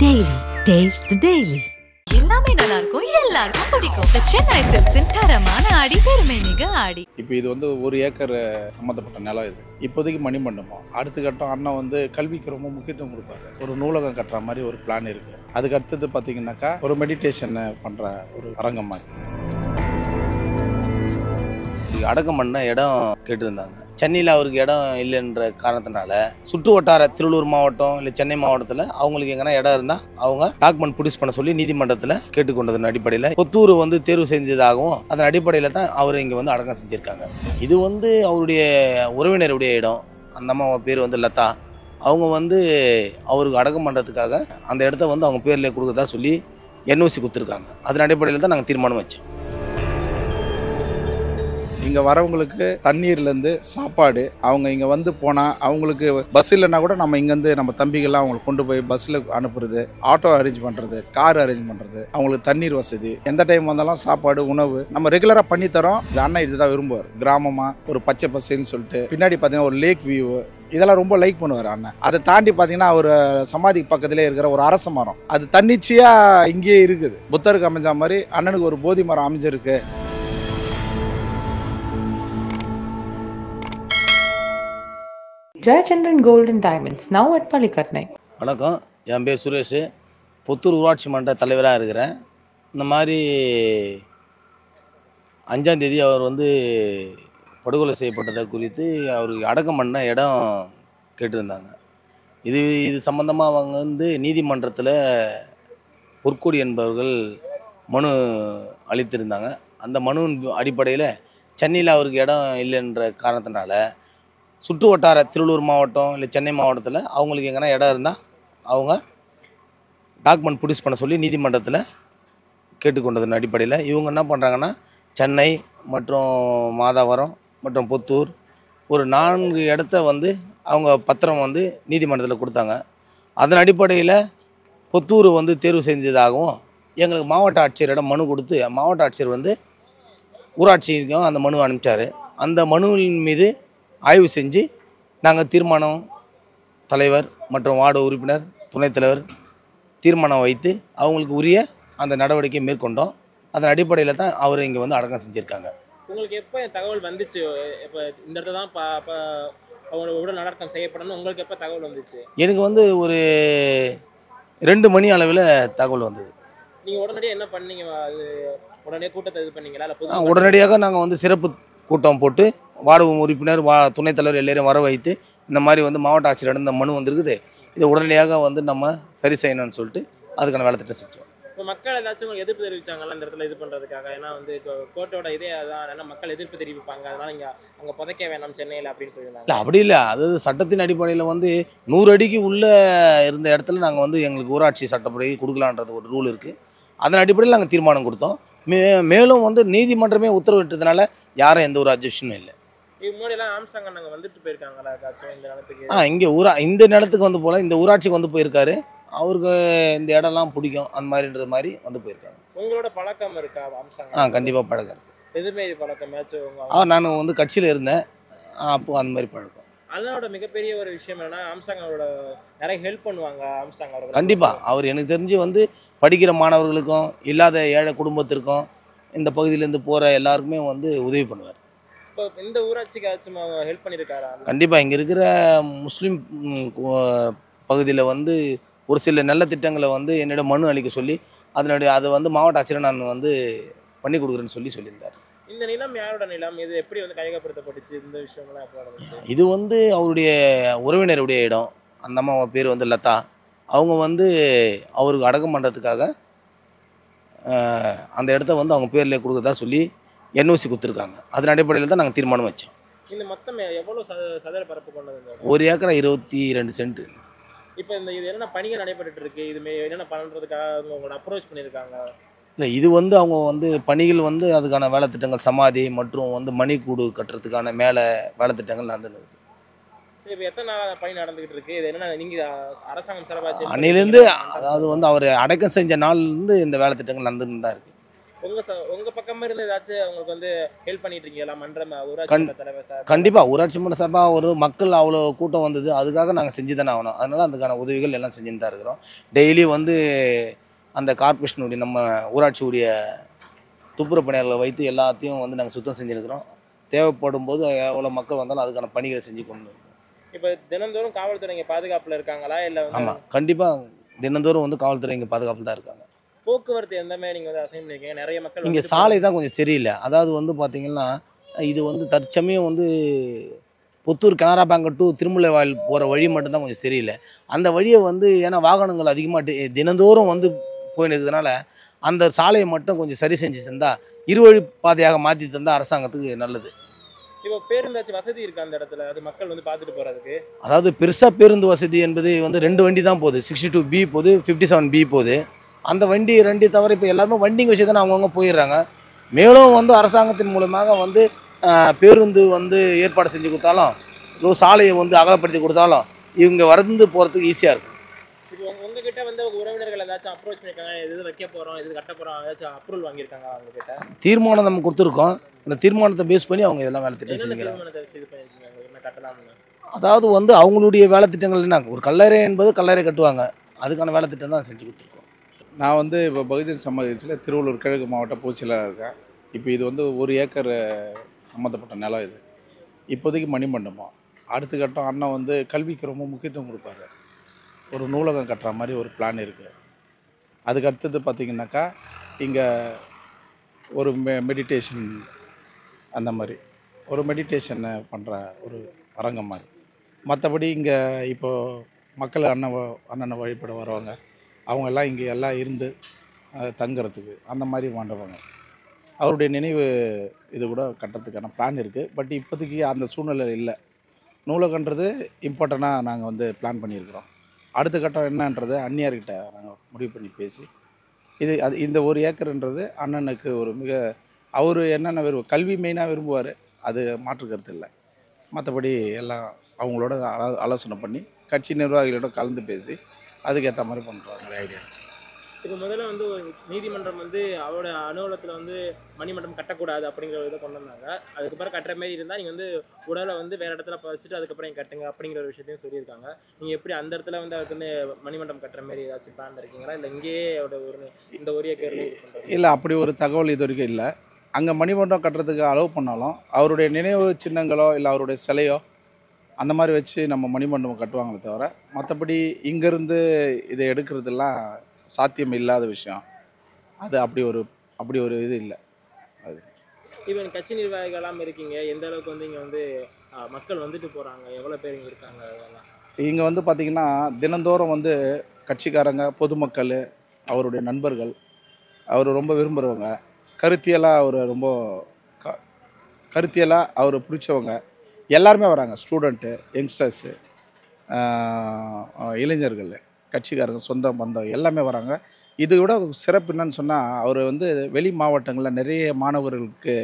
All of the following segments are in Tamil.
Daily. Taste the Daily. எல்லாமே நல்லா இருக்கும், எல்லாருக்கும் பிடிக்கும். The Chennai Silks தரமான ஆடி, பெருமை மிக ஆடி. இப்போ இது வந்து 1 ஏக்கர் சம்மந்தப்பட்ட நிலம் இது. இப்போதைக்கு மணிமண்டபம். அடுத்த கட்டம் அண்ணன் வந்து கல்விக்கு ரொம்ப முக்கியத்துவம் கொடுப்பாரு. ஒரு நூலகம் கட்டுற மாதிரி ஒரு பிளான் இருக்கு. அதுக்கு அடுத்தது பார்த்தீங்கன்னாக்கா ஒரு மெடிடேஷன் பண்ணுற ஒரு அரங்கம் மாதிரி. அடக்கம் பண்ண இடம் கேட்டிருந்தாங்க. சென்னையில் அவருக்கு இடம் இல்லைன்ற காரணத்தினால சுற்று வட்டார திருவள்ளூர் மாவட்டம் இல்லை சென்னை மாவட்டத்தில் அவங்களுக்கு எங்கன்னா இடம் இருந்தால் அவங்க டாக்குமெண்ட் ப்ரொடியூஸ் பண்ண சொல்லி நீதிமன்றத்தில் கேட்டுக்கொண்டதன் அடிப்படையில் கொத்தூர் வந்து தேர்வு செஞ்சதாகவும் அதன் அடிப்படையில் தான் அவர் இங்கே வந்து அடக்கம் செஞ்சுருக்காங்க. இது வந்து அவருடைய உறவினருடைய இடம். அந்த அம்மா பேர் வந்து லதா. அவங்க வந்து அவருக்கு அடக்கம் பண்ணுறதுக்காக அந்த இடத்த வந்து அவங்க பேரில் கொடுக்குறதா சொல்லி என்ஓசி கொடுத்துருக்காங்க. அதன் அடிப்படையில் தான் நாங்கள் தீர்மானம் வச்சோம். இங்கே வரவங்களுக்கு தண்ணீர்லேருந்து சாப்பாடு, அவங்க இங்கே வந்து போனால் அவங்களுக்கு பஸ் இல்லைன்னா கூட நம்ம இங்கேருந்து நம்ம தம்பிகள்லாம் அவங்களுக்கு கொண்டு போய் பஸ்ஸில் அனுப்புறது, ஆட்டோ அரேஞ்ச் பண்ணுறது, கார் அரேஞ்ச் பண்ணுறது, அவங்களுக்கு தண்ணீர் வசதி, எந்த டைம் வந்தாலும் சாப்பாடு உணவு நம்ம ரெகுலராக பண்ணித்தரோம். இந்த அண்ணன் இதுதான் விரும்புவார். கிராமமாக ஒரு பச்சை பசைன்னு சொல்லிட்டு பின்னாடி பார்த்தீங்கன்னா ஒரு லேக் வியூ, இதெல்லாம் ரொம்ப லைக் பண்ணுவார் அண்ணன். அதை தாண்டி பார்த்தீங்கன்னா அவர் சமாதி பக்கத்திலே இருக்கிற ஒரு அரச மரம், அது தன்னிச்சையாக இங்கேயே இருக்குது. புத்தருக்கு அமைஞ்ச மாதிரி அண்ணனுக்கு ஒரு போதி மரம் அமைஞ்சிருக்கு. Jayachandran Gold and Diamonds, now at Palikatnai. வணக்கம், என் பேர் சுரேஷ். புத்தூர் ஊராட்சி மன்ற தலைவராக இருக்கிறேன். இந்த மாதிரி 5ஆம் தேதி அவர் வந்து படுகொலை செய்யப்பட்டதை குறித்து அவருக்கு அடக்கம் பண்ண இடம் கேட்டிருந்தாங்க. இது சம்மந்தமாக அவங்க வந்து நீதிமன்றத்தில் பொற்கொடி என்பவர்கள் மனு அளித்திருந்தாங்க. அந்த மனுவின் அடிப்படையில் சென்னையில் அவருக்கு இடம் இல்லைன்ற காரணத்தினால சுற்று வட்டார திருவள்ளூர் மாவட்டம் இல்லை சென்னை மாவட்டத்தில் அவங்களுக்கு எங்கன்னா இடம் இருந்தால் அவங்க டாக்குமெண்ட் ப்ரொடியூஸ் பண்ண சொல்லி நீதிமன்றத்தில் கேட்டுக்கொண்டதன் அடிப்படையில் இவங்க என்ன பண்ணுறாங்கன்னா சென்னை மற்றும் மாதாவரம் மற்றும் புத்தூர் ஒரு 4 இடத்த வந்து அவங்க பத்திரம் வந்து நீதிமன்றத்தில் கொடுத்தாங்க. அதன் அடிப்படையில் புத்தூர் வந்து தேர்வு செஞ்சதாகவும் எங்களுக்கு மாவட்ட ஆட்சியரிடம் மனு கொடுத்து மாவட்ட ஆட்சியர் வந்து ஊராட்சிக்கும் அந்த மனு அனுப்பிச்சார். அந்த மனுவின் மீது ஆய்வு செஞ்சு நாங்கள் தீர்மானம் தலைவர் மற்றும் வார்டு உறுப்பினர் துணைத் தலைவர் தீர்மானம் வைத்து அவங்களுக்கு உரிய அந்த நடவடிக்கையை மேற்கொண்டோம். அதன் அடிப்படையில் தான் அவர் இங்கே வந்து அடக்கம் செஞ்சுருக்காங்க. உங்களுக்கு எப்போ தகவல் வந்துச்சு? இப்போ இந்த இடத்துல தான் அவங்களோட உடல் அடக்கம் செய்யப்படணும் உங்களுக்கு எப்போ தகவல் வந்துச்சு? எனக்கு வந்து ஒரு 2 மணி அளவில் தகவல் வந்தது. நீங்கள் உடனடியாக என்ன பண்ணீங்க? அது உடனே கூட்டத்தை இது பண்ணீங்களா இல்லை உடனடியாக நாங்கள் வந்து சிறப்பு கூட்டம் போட்டு வார்டு உறுப்பினர் துணைத் தலைவர் எல்லாரையும் வர வைத்து இந்த மாதிரி வந்து மாவட்ட ஆட்சியரிடம் இந்த மனு வந்திருக்குது, இதை உடனடியாக வந்து நம்ம சரி செய்யணும்னு சொல்லிட்டு அதுக்கான வேலை திட்டம் செஞ்சோம். இப்போ மக்கள் ஏதாச்சும் உங்களுக்கு எதிர்ப்பு தெரிவிச்சாங்களா இந்த இடத்துல இது பண்ணுறதுக்காக? ஏன்னா வந்து இப்போ கோர்ட்டோட இதே அதான், ஏன்னா மக்கள் எதிர்ப்பு தெரிவிப்பாங்க, அதனால இங்கே அங்கே புதைக்க வேணாம் சென்னையில் அப்படின்னு சொல்லியிருந்தாங்க. இல்லை, அப்படி இல்லை. அதாவது சட்டத்தின் அடிப்படையில் வந்து 100 அடிக்கு உள்ளே இருந்த இடத்துல நாங்கள் வந்து எங்களுக்கு ஊராட்சி சட்டப்படி கொடுக்கலான்றது ஒரு ரூல் இருக்குது. அதன் அடிப்படையில் நாங்கள் தீர்மானம் கொடுத்தோம். மேலும் வந்து நீதிமன்றமே உத்தரவிட்டதுனால யாரும் எந்த ஒரு அப்ஜெக்ஷனும் இல்லை. முன்னாடியெல்லாம் ஆம்சாங்க நாங்கள் வந்துட்டு போயிருக்காங்களா ஏதாச்சும் இந்த நிலத்துக்கு? இந்த நிலத்துக்கு வந்து போல இந்த ஊராட்சிக்கு வந்து போயிருக்காரு. அவருக்கு இந்த இடம்லாம் பிடிக்கும், அந்த மாதிரின்ற மாதிரி வந்து போயிருக்காங்க. உங்களோட பழக்கம் இருக்கா ஆம்சாங்க? கண்டிப்பாக பழக்கம் இருக்குது. எதுமாரி பழக்கம்? நான் வந்து கட்சியில் இருந்தேன், அப்போ அந்த மாதிரி பழக்கம். அதனோட மிகப்பெரிய ஒரு விஷயம் என்னன்னா ஆம்சாங்கோட நிறைய ஹெல்ப் பண்ணுவாங்க ஆம்சாங் அவர்கள். கண்டிப்பாக அவர் எனக்கு தெரிஞ்சு வந்து படிக்கிற மாணவர்களுக்கும் இல்லாத ஏழை குடும்பத்திற்கும் இந்த பகுதியிலேருந்து போகிற எல்லாருக்குமே வந்து உதவி பண்ணுவார். இப்போ இந்த ஊராட்சிக்கு ஏதாச்சும் ஹெல்ப் பண்ணியிருக்காரா? கண்டிப்பாக. இங்கே இருக்கிற முஸ்லீம் பகுதியில் வந்து ஒரு சில நல்ல திட்டங்களை வந்து என்னிடம் மனு அளிக்க சொல்லி அதை வந்து மாவட்ட ஆட்சியர் நான் வந்து பண்ணி கொடுக்குறேன்னு சொல்லியிருந்தார். இந்த நிலம் யாரோட நிலம்? இது எப்படி வந்து கையகப்படுத்தப்பட்டுச்சு? இந்த விஷயங்கள்லாம் எப்படி நடந்துச்சு? இது வந்து அவருடைய உறவினருடைய இடம். அந்த அம்மா பேர் வந்து லதா. அவங்க வந்து அவருக்கு அடக்கம் பண்ணுறதுக்காக அந்த இடத்த வந்து அவங்க பேரில் கொடுக்குறதா சொல்லி என்ஓசி கொடுத்துருக்காங்க. அதன் அடிப்படையில் தான் நாங்கள் தீர்மானம் வச்சோம். இந்த மொத்தம் எவ்வளோ சதுர பரப்பு கொண்டது? 1 ஏக்கர் 22 சென்ட். இப்போ இது என்னென்ன பணிகள் நடைபெற்று இருக்கு? இதுமே என்னென்ன பண்ணுறதுக்காக உங்களோட அப்ரோச் பண்ணியிருக்காங்க? இல்லை, இது வந்து அவங்க வந்து பணிகள் வந்து அதுக்கான வேலை திட்டங்கள் சமாதி மற்றும் வந்து மணிக்கூடு கட்டுறதுக்கான மேலே வேலை திட்டங்கள் நடந்துருக்குது. இப்போ எத்தனை நாள் பணி நடந்துகிட்டு இருக்கு? இது என்னென்ன நீங்கள் அரசாங்கம் சிறப்பாக அன்னையிலேருந்து, அதாவது வந்து அவர் அடக்கம் செஞ்ச நாள்லேருந்து இந்த வேலை திட்டங்கள் நடந்துன்னு தான் இருக்குது. உங்க பக்கமா இருந்து ஏதாச்சும் உங்களுக்கு வந்து ஹெல்ப் பண்ணிட்டு இருக்கீங்களா மன்றம் ஊராட்சி மன்ற தலைவர் சார்? கண்டிப்பாக ஊராட்சி மன்ற சார்பாக ஒரு மக்கள் அவ்வளோ கூட்டம் வந்தது, அதுக்காக நாங்கள் செஞ்சு தானே ஆகணும். அதனால் அதுக்கான உதவிகள் எல்லாம் செஞ்சுன்னு தான் இருக்கிறோம். டெய்லி வந்து அந்த கார்பரேஷனுடைய நம்ம ஊராட்சியுடைய துப்புரவு பணியாளர்களை வைத்து எல்லாத்தையும் வந்து நாங்கள் சுத்தம் செஞ்சுருக்கிறோம். தேவைப்படும் போது எவ்வளோ மக்கள் வந்தாலும் அதுக்கான பணிகளை செஞ்சு கொண்டு இருக்கோம். இப்போ தினந்தோறும் காவல்துறை இங்கே பாதுகாப்பில் இருக்காங்களா இல்லை? ஆமாம், கண்டிப்பாக தினந்தோறும் வந்து காவல்துறை இங்கே பாதுகாப்பில் தான் இருக்காங்க. போக்குவரத்து எந்த மாதிரி நீங்கள் வந்து அசைன் பண்ணிருக்கீங்க? நிறைய மக்கள் இங்கே சாலை தான் கொஞ்சம் சரியில்லை. அதாவது வந்து பார்த்திங்கன்னா இது வந்து தற்சமயம் வந்து புத்தூர் கனரா பேங்க் டு திருமுல்லைவாயில் போகிற வழி மட்டும்தான் கொஞ்சம் சரியில்லை. அந்த வழியை வந்து ஏன்னா வாகனங்கள் அதிகமாக தினந்தோறும் வந்து போயின்னு இருக்கிறதுனால அந்த சாலையை மட்டும் கொஞ்சம் சரி செஞ்சு தந்தால் இருவழி பாதையாக மாற்றி தந்தால் அரசாங்கத்துக்கு நல்லது. இப்போ பேருந்தாச்சு வசதி இருக்குது அந்த இடத்துல, அது மக்கள் வந்து பார்த்துட்டு போகிறதுக்கு? அதாவது பெருசாக பேருந்து வசதி என்பது வந்து 2 வண்டி தான் போகுது. 62B போகுது, 57B போகுது. அந்த வண்டி 2 தவிர இப்போ எல்லாருமே வண்டிங்க வச்சு தானே அவங்கவுங்க போயிடுறாங்க. மேலும் வந்து அரசாங்கத்தின் மூலமாக வந்து பேருந்து வந்து ஏற்பாடு செஞ்சு கொடுத்தாலும் சாலையை வந்து அகலப்படுத்தி கொடுத்தாலும் இவங்க வந்து போகிறதுக்கு ஈஸியாக இருக்கும். இப்போ உங்ககிட்ட வந்து உறவினர்கள் ஏதாச்சும் அப்ரோச் பண்ணியிருக்காங்க, இது வைக்க போகிறோம், இது கட்ட போகிறோம், ஏதாச்சும் அப்ரூவல் வாங்கியிருக்காங்க அவங்ககிட்ட? தீர்மானம் நம்ம கொடுத்துருக்கோம். அந்த தீர்மானத்தை பேஸ் பண்ணி அவங்க இதெல்லாம் வேலை திட்டம் செஞ்சுக்கிறாங்க. அதாவது வந்து அவங்களுடைய வேலை திட்டங்கள் என்ன, ஒரு கல்லறை என்பது கல்லறை கட்டுவாங்க, அதுக்கான வேலை திட்டம் தான் செஞ்சு கொடுத்துருக்கோம். நான் வந்து இப்போ பகுஜன் சமாஜ் கட்சியில் திருவள்ளூர் கிழக்கு மாவட்ட பொதுச்செயலாளராக இருக்கேன். இப்போ இது வந்து 1 ஏக்கர் சம்மந்தப்பட்ட நிலம். இது இப்போதைக்கு மணிமண்டபம். அடுத்த கட்டம் அண்ணன் வந்து கல்விக்கு ரொம்ப முக்கியத்துவம் கொடுப்பாரு. ஒரு நூலகம் கட்டுற மாதிரி ஒரு பிளான் இருக்குது. அதுக்கு அடுத்தது பார்த்திங்கனாக்கா இங்கே ஒரு மெடிடேஷன், அந்த மாதிரி ஒரு மெடிடேஷன் பண்ணுற ஒரு அரங்கம் மாதிரி. மற்றபடி இங்கே இப்போது மக்கள் அண்ணனை வழிபட வருவாங்க, அவங்க எல்லாம் இங்கே எல்லாம் இருந்து தங்குறதுக்கு அந்த மாதிரி மண்டபங்க. அவருடைய நினைவு இது கூட கட்டுறதுக்கான பிளான் இருக்குது. பட் இப்போதைக்கு அந்த சூழ்நிலை இல்லை. நூலகன்றது இம்பார்ட்டண்ட்டாக நாங்கள் வந்து பிளான் பண்ணியிருக்கிறோம். அடுத்த கட்டம் என்னன்றது அந்நியார்கிட்ட நாங்கள் முடிவு பண்ணி பேசி இந்த 1 ஏக்கர்ன்றது அண்ணனுக்கு ஒரு மிக அவர் என்னென்ன கல்வி மெயினாக விரும்புவார், அது மாற்று கருத்து இல்லை. மற்றபடி எல்லாம் அவங்களோட ஆலோசனை பண்ணி கட்சி நிர்வாகிகளோட கலந்து பேசி அதுக்கேற்ற மாதிரி பண்ணுறாங்க ஐடியா. இப்போ முதல்ல வந்து ஒரு நீதிமன்றம் வந்து அவரோட அலுவலகத்தில் வந்து மணிமண்டபம் கட்டக்கூடாது அப்படிங்கிற இதை கொண்டு வந்தாங்க. அதுக்கப்புறம் கட்டுற மாதிரி இருந்தால் நீங்கள் வந்து உடலை வந்து வேறு இடத்துல பதிச்சுட்டு அதுக்கப்புறம் நீங்கள் கட்டுங்க அப்படிங்கிற ஒரு விஷயத்தையும் சொல்லியிருக்காங்க. நீங்கள் எப்படி அந்த இடத்துல வந்து அவருக்கு வந்து மணிமண்டபம் கட்டுற மாதிரி ஏதாச்சும் பிளான் இருக்கீங்களா, இல்லை இங்கேயே இந்த 1 ஏக்கர்? இல்லை, அப்படி ஒரு தகவல் இது வரைக்கும் இல்லை. அங்கே மணிமண்டபம் கட்டுறதுக்கு அலோவ் பண்ணாலும் அவருடைய நினைவு சின்னங்களோ இல்லை அவருடைய சிலையோ அந்த மாதிரி வச்சு நம்ம மணிமண்டபம் கட்டுவாங்களே தவிர மற்றபடி இங்கேருந்து இதை எடுக்கிறதுலாம் சாத்தியம் இல்லாத விஷயம். அது அப்படி ஒரு இது இல்லை. அது இப்போ கட்சி நிர்வாகிகளாம் இருக்கீங்க, எந்த அளவுக்கு வந்து இங்கே வந்து மக்கள் வந்துட்டு போகிறாங்க, எவ்வளோ பேர் இங்கே இருக்காங்க? அதெல்லாம் இங்கே வந்து பார்த்திங்கன்னா தினந்தோறும் வந்து கட்சிக்காரங்க, பொதுமக்கள், அவருடைய நண்பர்கள், அவர் ரொம்ப விரும்புகிறவங்க, கருத்தியலாக அவர் ரொம்ப கருத்தியலாக அவர் பிடிச்சவங்க எல்லாருமே வராங்க. ஸ்டூடெண்ட்டு, யங்ஸ்டர்ஸு, இளைஞர்கள், கட்சிக்காரங்க, சொந்த பந்தம் எல்லாமே வராங்க. இது விட சிறப்பு என்னன்னு சொன்னால் அவர் வந்து வெளி மாவட்டங்களில் நிறைய மாணவர்களுக்கு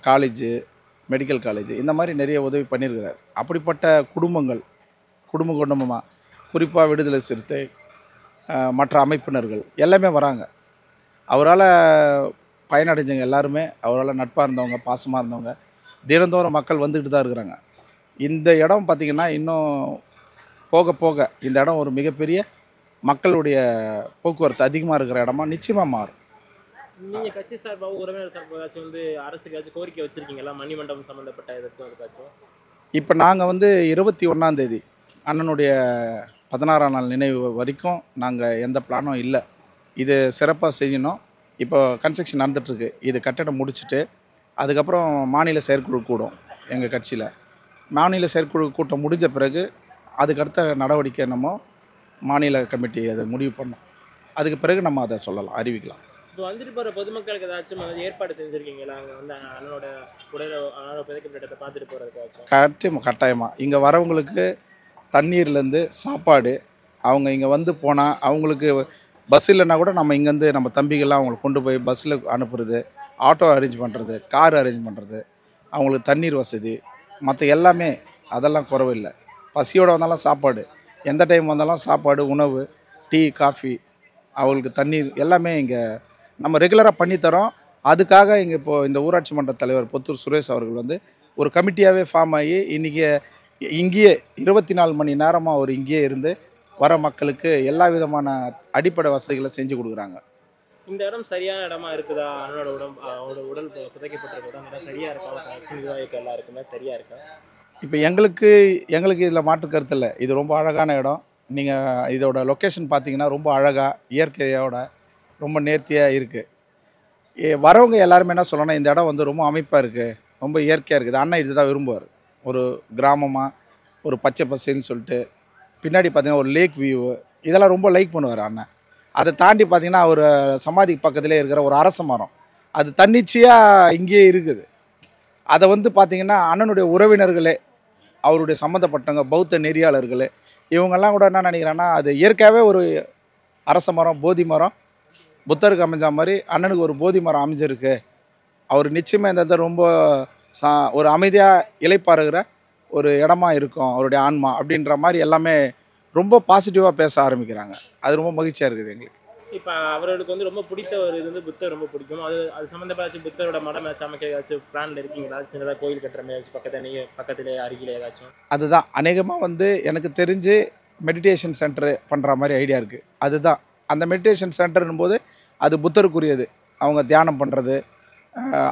காலேஜு, மெடிக்கல் காலேஜ் இந்த மாதிரி நிறைய உதவி பண்ணியிருக்கிறார். அப்படிப்பட்ட குடும்பமாக குறிப்பாக விடுதலை சிறுத்தை, மற்ற அமைப்பினர்கள் எல்லாமே வராங்க. அவரால் பயனடைஞ்சவங்க எல்லாருமே, அவரால் நட்பாக இருந்தவங்க, பாசமாக இருந்தவங்க தினந்தோறும் மக்கள் வந்துக்கிட்டு தான் இருக்கிறாங்க. இந்த இடம் பார்த்திங்கன்னா இன்னும் போக போக இந்த இடம் ஒரு மிகப்பெரிய மக்களுடைய போக்குவரத்து அதிகமாக இருக்கிற இடமா நிச்சயமாக மாறும். நீங்கள் கட்சி சார்பாக உறவினர் சார்பாக ஏதாச்சும் வந்து அரசுக்கு ஏதாச்சும் கோரிக்கை வச்சுருக்கீங்களா மணிமண்டபம் சம்மந்தப்பட்ட எதுக்கும் அதுக்காச்சும்? இப்போ நாங்கள் வந்து 21ஆம் தேதி அண்ணனுடைய 16ஆம் நாள் நினைவு வரைக்கும் நாங்கள் எந்த பிளானும் இல்லை. இது சிறப்பாக செய்யணும். இப்போ கன்ஸ்ட்ரக்ஷன் நடந்துகிட்ருக்கு. இது கட்டடம் முடிச்சுட்டு அதுக்கப்புறம் மாநில செயற்குழு கூடும். எங்கள் கட்சியில் மாநில செயற்குழு கூட்டம் முடிஞ்ச பிறகு அதுக்கடுத்த நடவடிக்கை நம்ம மாநில கமிட்டி அதை முடிவு பண்ணோம். அதுக்கு பிறகு நம்ம அதை சொல்லலாம், அறிவிக்கலாம். இப்போ வந்துட்டு போகிற பொதுமக்களுக்கு ஏதாச்சும் ஏற்பாடு செஞ்சுருக்கீங்களா? அங்கே வந்து அண்ணனோட புதைக்கப்பட்ட பார்த்துட்டு போகிறதுக்காச்சும்? கட்டாயமாக இங்கே வரவங்களுக்கு தண்ணீர்லேருந்து சாப்பாடு, அவங்க இங்கே வந்து போனால் அவங்களுக்கு பஸ் இல்லைன்னா கூட நம்ம இங்கேருந்து நம்ம தம்பிகள்லாம் அவங்களை கொண்டு போய் பஸ்ஸில் அனுப்புறது, ஆட்டோ அரேஞ்ச் பண்ணுறது, கார் அரேஞ்ச் பண்ணுறது, அவங்களுக்கு தண்ணீர் வசதி, மற்ற எல்லாமே அதெல்லாம் குறவில்லை. பசியோடு வந்தாலும் சாப்பாடு, எந்த டைம் வந்தாலும் சாப்பாடு, உணவு, டீ, காஃபி, அவங்களுக்கு தண்ணீர் எல்லாமே இங்கே நம்ம ரெகுலராக பண்ணித்தரோம். அதுக்காக இங்கே இப்போது இந்த ஊராட்சி மன்ற தலைவர் பொத்தூர் சுரேஷ் அவர்கள் வந்து ஒரு கமிட்டியாகவே ஃபார்ம் ஆகி இன்றைக்கி இங்கேயே 24 மணி நேரமாக அவர் இங்கேயே இருந்து வர மக்களுக்கு எல்லா விதமான அடிப்படை வசதிகளை செஞ்சு கொடுக்குறாங்க. இந்த இடம் சரியான இடமா இருக்குதா? அவனோட உடல் புதைக்கப்பட்டிருக்க இடம் சரியா இருக்கா? சிறுவாய்க்கு எல்லாருக்குமே சரியா இருக்கா? இப்போ எங்களுக்கு இதில் மாற்று கருத்து இல்லை. இது ரொம்ப அழகான இடம். நீங்கள் இதோட லொக்கேஷன் பார்த்தீங்கன்னா ரொம்ப அழகாக இயற்கையோட ரொம்ப நேர்த்தியாக இருக்குது. வரவங்க எல்லாருமே என்ன சொல்லணும்னா இந்த இடம் வந்து ரொம்ப அமைப்பாக இருக்குது, ரொம்ப இயற்கையாக இருக்குது. அண்ணன் இதுதான் விரும்புவார். ஒரு கிராமமாக ஒரு பச்சை பசேல்னு சொல்லிட்டு பின்னாடி பார்த்தீங்கன்னா ஒரு லேக் வியூ இதெல்லாம் ரொம்ப லைக் பண்ணுவார் அண்ணன். அதை தாண்டி பார்த்தீங்கன்னா அவர் சமாதிக்கு பக்கத்திலே இருக்கிற ஒரு அரச மரம் அது தன்னிச்சையாக இங்கேயே இருக்குது. அதை வந்து பார்த்திங்கன்னா அண்ணனுடைய உறவினர்களே, அவருடைய சம்மந்தப்பட்டவங்க, பௌத்த நெறியாளர்களே, இவங்கெல்லாம் கூட என்ன நினைக்கிறாங்கன்னா அது இயற்கையாகவே ஒரு அரச மரம், போதி மரம் புத்தருக்கு அமைஞ்ச மாதிரி அண்ணனுக்கு ஒரு போதி மரம் அமைஞ்சிருக்கு. அவர் நிச்சயமாக இந்த இடத்துல ரொம்ப ஒரு அமைதியாக இளைப்பாருகிற ஒரு இடமா இருக்கும் அவருடைய ஆன்மா அப்படின்ற மாதிரி எல்லாமே ரொம்ப பாசிட்டிவாக பேச ஆரம்பிக்கிறாங்க. அது ரொம்ப மகிழ்ச்சியாக இருக்குது எங்களுக்கு. இப்போ அவர்களுக்கு வந்து ரொம்ப பிடித்த ஒரு இது வந்து புத்தர் ரொம்ப பிடிக்கும். அது சம்மந்தப்பட்ட புத்தரோட மடம் ஏதாச்சும் அமைக்க ஏதாச்சும் பிளான்ல இருக்கீங்களா? சின்னதாக கோயில் கட்டுற மாதிரி பக்கத்திலே அருகிலே ஏதாச்சும்? அதுதான் அநேகமாக வந்து எனக்கு தெரிஞ்சு மெடிடேஷன் சென்டர் பண்ணுற மாதிரி ஐடியா இருக்குது. அதுதான் அந்த மெடிடேஷன் சென்டர்னும் போது அது புத்தருக்குரியது. அவங்க தியானம் பண்ணுறது,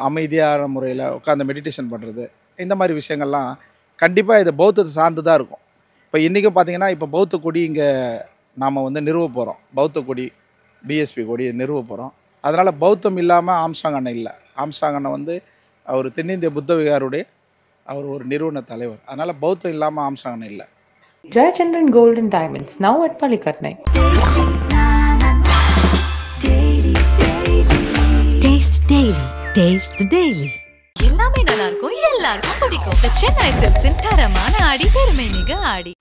அமைதியான முறையில் உட்காந்து மெடிடேஷன் பண்ணுறது, இந்த மாதிரி விஷயங்கள்லாம் கண்டிப்பாக இது பௌத்தத்தை சார்ந்து தான் இருக்கும். இப்போ இன்றைக்கும் பார்த்திங்கன்னா இப்போ பௌத்த கொடி இங்கே நாம் வந்து நிறுவ போகிறோம். பௌத்த கொடி பிஎஸ்பி கொடி நிறுவ போகிறோம். அதனால் பௌத்தம் இல்லாமல் ஆம்ஸ்ட்ராங் அண்ணன் இல்லை. ஆம்ஸ்ட்ராங் அண்ணன் வந்து அவர் தென்னிந்திய புத்த விகாருடைய அவர் ஒரு நிறுவன தலைவர். அதனால் பௌத்தம் இல்லாமல் ஆம்ஸ்ட்ராங் அண்ணன் இல்லை. Jayachandran Gold and Diamonds, now at Palikatnai. Taste Daily. Taste the Daily. எல்லாமே நல்லா இருக்கும், எல்லாருக்கும் பிடிக்கும். The Chennai Silks in தரமான ஆடி பெருமை மிக ஆடி.